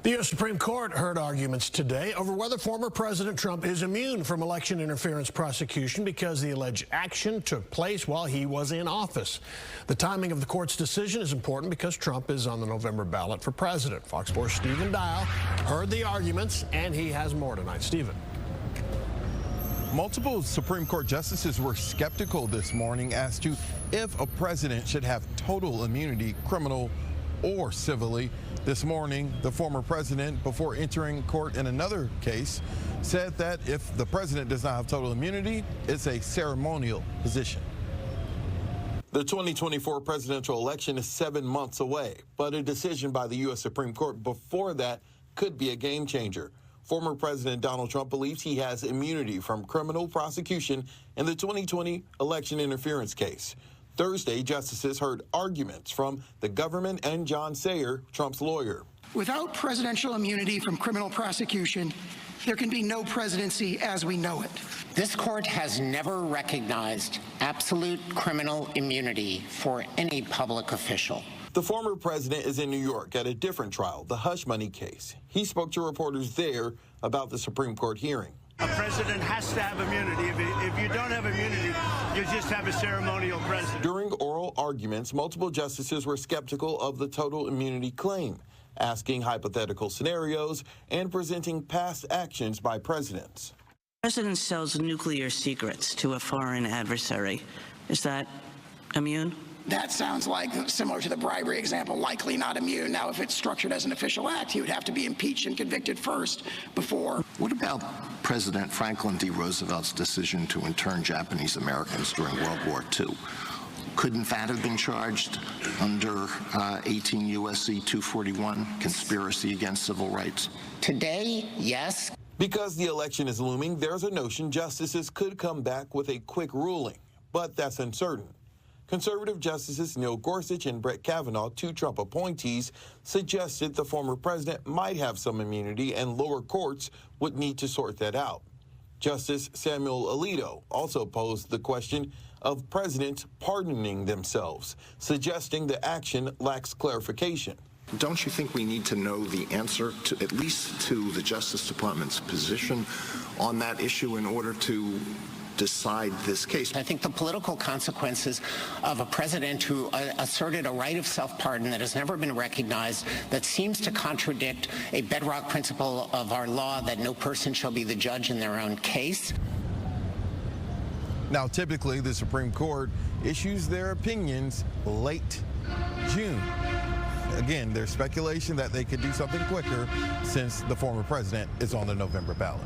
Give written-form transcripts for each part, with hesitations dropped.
The U.S. Supreme Court heard arguments today over whether former President Trump is immune from election interference prosecution because the alleged action took place while he was in office. The timing of the court's decision is important because Trump is on the November ballot for president. Fox 4's Stephen Dial heard the arguments, and he has more tonight. Stephen. Multiple Supreme Court justices were skeptical this morning as to if a president should have total immunity, criminal or civilly. This morning, the former president, before entering court in another case, said that if the president does not have total immunity, it's a ceremonial position. The 2024 presidential election is 7 months away, but a decision by the U.S. Supreme Court before that could be a game changer. Former President Donald Trump believes he has immunity from criminal prosecution in the 2020 election interference case. Thursday, justices heard arguments from the government and John Sayer, Trump's lawyer. Without presidential immunity from criminal prosecution, there can be no presidency as we know it. This court has never recognized absolute criminal immunity for any public official. The former president is in New York at a different trial, the hush money case. He spoke to reporters there about the Supreme Court hearing. A president has to have immunity. If you don't have immunity, you just have a ceremonial president. During oral arguments, multiple justices were skeptical of the total immunity claim, asking hypothetical scenarios and presenting past actions by presidents. The president sells nuclear secrets to a foreign adversary. Is that immune? That sounds like similar to the bribery example, likely not immune. Now, if it's structured as an official act, he would have to be impeached and convicted first before. What about President Franklin D. Roosevelt's decision to intern Japanese Americans during World War II? Couldn't that have been charged under 18 U.S.C. 241, conspiracy against civil rights? Today, yes. Because the election is looming, there's a notion justices could come back with a quick ruling, but that's uncertain. Conservative Justices Neil Gorsuch and Brett Kavanaugh, two Trump appointees, suggested the former president might have some immunity and lower courts would need to sort that out. Justice Samuel Alito also posed the question of presidents pardoning themselves, suggesting the action lacks clarification. Don't you think we need to know the answer to at least to the Justice Department's position on that issue in order to decide this case? I think the political consequences of a president who asserted a right of self-pardon that has never been recognized, that seems to contradict a bedrock principle of our law that no person shall be the judge in their own case. Now, typically, the Supreme Court issues their opinions late June. Again, there's speculation that they could do something quicker since the former president is on the November ballot.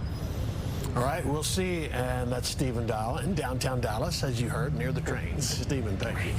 All right, we'll see. And that's Stephen Dial in downtown Dallas, as you heard, near the trains. Stephen, thank you.